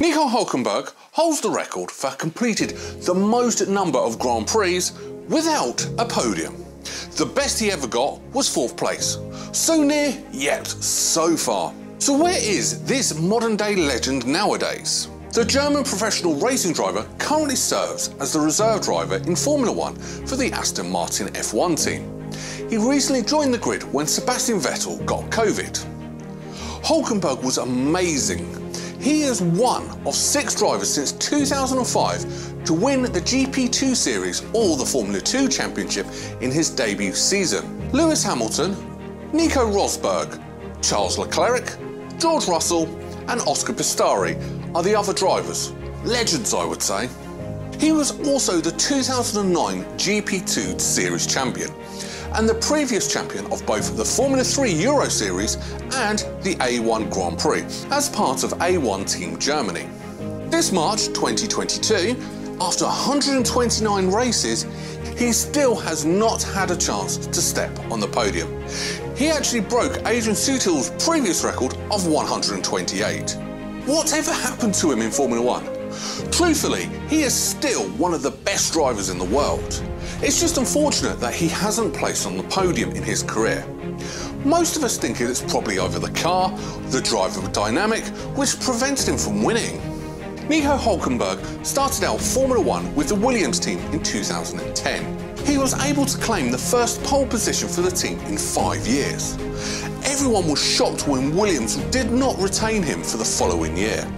Nico Hulkenberg holds the record for completed the most number of Grand Prix without a podium. The best he ever got was 4th place. So near, yet so far. So where is this modern day legend nowadays? The German professional racing driver currently serves as the reserve driver in Formula 1 for the Aston Martin F1 team. He recently joined the grid when Sebastian Vettel got COVID. Hulkenberg was amazing. He is one of 6 drivers since 2005 to win the GP2 Series or the Formula 2 Championship in his debut season. Lewis Hamilton, Nico Rosberg, Charles Leclerc, George Russell and Oscar Piastri are the other drivers. Legends, I would say. He was also the 2009 GP2 Series champion and the previous champion of both the Formula 3 Euro Series and the A1 Grand Prix as part of A1 Team Germany. This March 2022, after 129 races, he still has not had a chance to step on the podium. He actually broke Adrian Sutil's previous record of 128. Whatever happened to him in Formula 1? Truthfully, he is still one of the best drivers in the world. It's just unfortunate that he hasn't placed on the podium in his career. Most of us think it's probably either the car, the driver dynamic, which prevented him from winning. Nico Hulkenberg started out Formula 1 with the Williams team in 2010. He was able to claim the first pole position for the team in 5 years. Everyone was shocked when Williams did not retain him for the following year.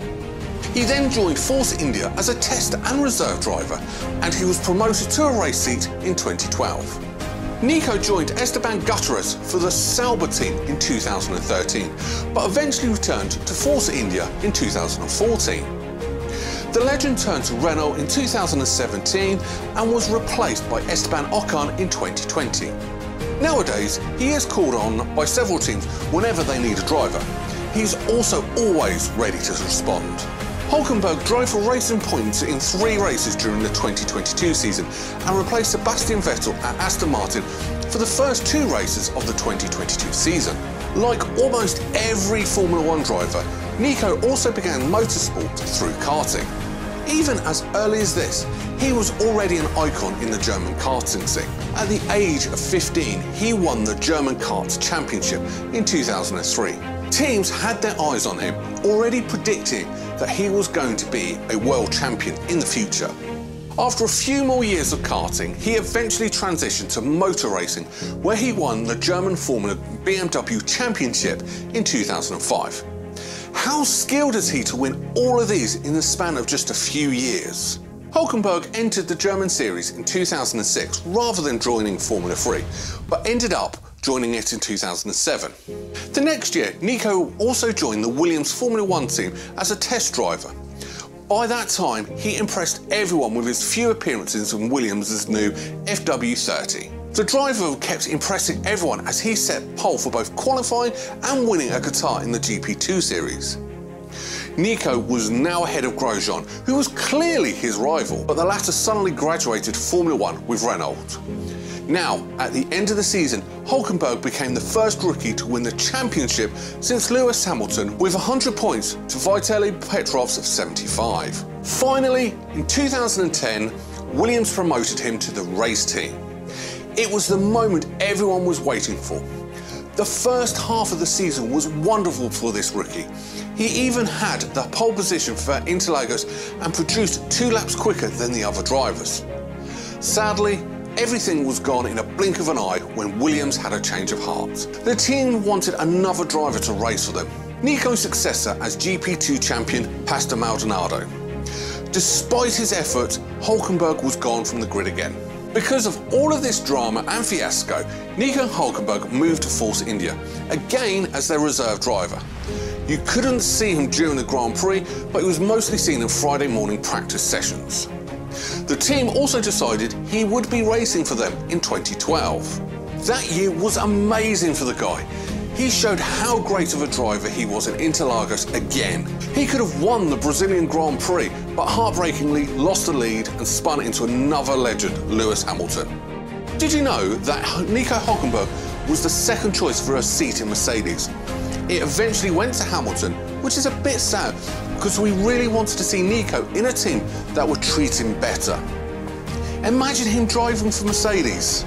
He then joined Force India as a test and reserve driver, and he was promoted to a race seat in 2012. Nico joined Esteban Gutierrez for the Sauber team in 2013, but eventually returned to Force India in 2014. The legend turned to Renault in 2017 and was replaced by Esteban Ocon in 2020. Nowadays, he is called on by several teams whenever they need a driver. He's also always ready to respond. Hulkenberg drove for Racing Point in 3 races during the 2022 season and replaced Sebastian Vettel at Aston Martin for the first 2 races of the 2022 season. Like almost every Formula 1 driver, Nico also began motorsport through karting. Even as early as this, he was already an icon in the German karting scene. At the age of 15, he won the German Kart Championship in 2003. Teams had their eyes on him, already predicting that he was going to be a world champion in the future. After a few more years of karting, he eventually transitioned to motor racing, where he won the German Formula BMW Championship in 2005. How skilled is he to win all of these in the span of just a few years? Hulkenberg entered the German series in 2006 rather than joining Formula 3, but ended up joining it in 2007. The next year, Nico also joined the Williams Formula 1 team as a test driver. By that time, he impressed everyone with his few appearances in Williams' new FW30. The driver kept impressing everyone as he set pole for both qualifying and winning a Qatar in the GP2 series. Nico was now ahead of Grosjean, who was clearly his rival, but the latter suddenly graduated to Formula 1 with Renault. Now, at the end of the season, Hulkenberg became the first rookie to win the championship since Lewis Hamilton, with 100 points to Vitaly Petrov's 75. Finally, in 2010, Williams promoted him to the race team. It was the moment everyone was waiting for. The first half of the season was wonderful for this rookie. He even had the pole position for Interlagos and produced 2 laps quicker than the other drivers. Sadly, everything was gone in a blink of an eye when Williams had a change of heart. The team wanted another driver to race for them. Nico's successor as GP2 champion, Pastor Maldonado. Despite his efforts, Hulkenberg was gone from the grid again. Because of all of this drama and fiasco, Nico Hulkenberg moved to Force India, again as their reserve driver. You couldn't see him during the Grand Prix, but he was mostly seen in Friday morning practice sessions. The team also decided he would be racing for them in 2012. That year was amazing for the guy. He showed how great of a driver he was at Interlagos again. He could have won the Brazilian Grand Prix, but heartbreakingly lost the lead and spun into another legend, Lewis Hamilton. Did you know that Nico Hulkenberg was the second choice for a seat in Mercedes? It eventually went to Hamilton, which is a bit sad, because we really wanted to see Nico in a team that would treat him better. Imagine him driving for Mercedes.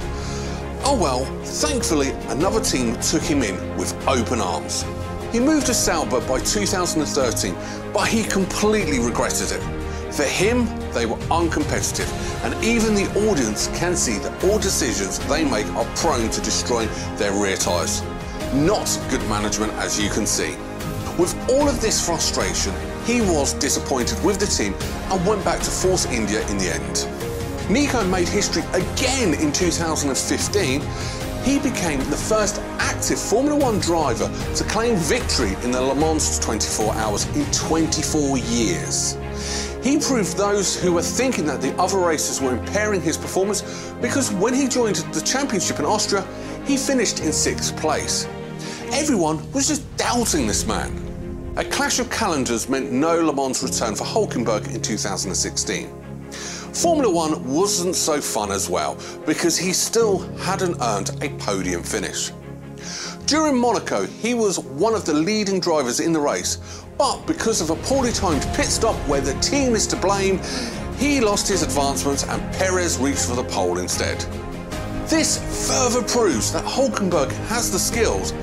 Oh well, thankfully another team took him in with open arms. He moved to Sauber by 2013, but he completely regretted it. For him, they were uncompetitive, and even the audience can see that all decisions they make are prone to destroying their rear tyres. Not good management, as you can see. With all of this frustration, he was disappointed with the team and went back to Force India in the end. Nico made history again in 2015. He became the first active Formula One driver to claim victory in the Le Mans 24 Hours in 24 years. He proved those who were thinking that the other racers were impairing his performance, because when he joined the championship in Austria, he finished in 6th place. Everyone was just doubting this man. A clash of calendars meant no Le Mans return for Hulkenberg in 2016. Formula One wasn't so fun as well, because he still hadn't earned a podium finish. During Monaco, he was one of the leading drivers in the race, but because of a poorly timed pit stop where the team is to blame, he lost his advancements and Perez reached for the pole instead. This further proves that Hulkenberg has the skills,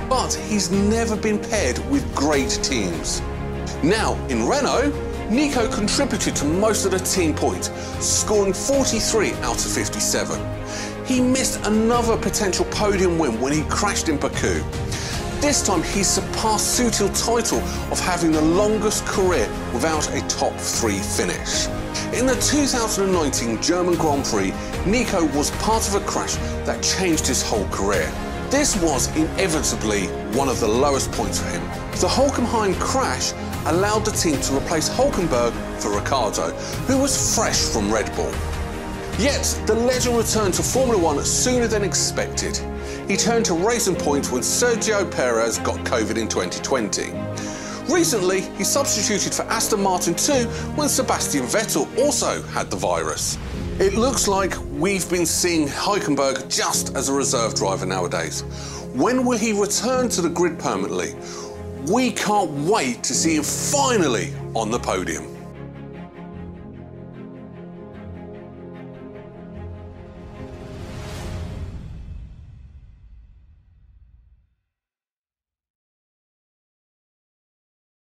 but he's never been paired with great teams. Now, in Renault, Nico contributed to most of the team points, scoring 43 out of 57. He missed another potential podium win when he crashed in Baku. This time he surpassed Sutil's title of having the longest career without a top 3 finish. In the 2019 German Grand Prix, Nico was part of a crash that changed his whole career. This was inevitably one of the lowest points for him. The Hockenheim crash allowed the team to replace Hulkenberg for Ricciardo, who was fresh from Red Bull. Yet, the legend returned to Formula One sooner than expected. He turned to Racing Point when Sergio Perez got COVID in 2020. Recently, he substituted for Aston Martin too when Sebastian Vettel also had the virus. It looks like we've been seeing Hulkenberg just as a reserve driver nowadays. When will he return to the grid permanently? We can't wait to see him finally on the podium.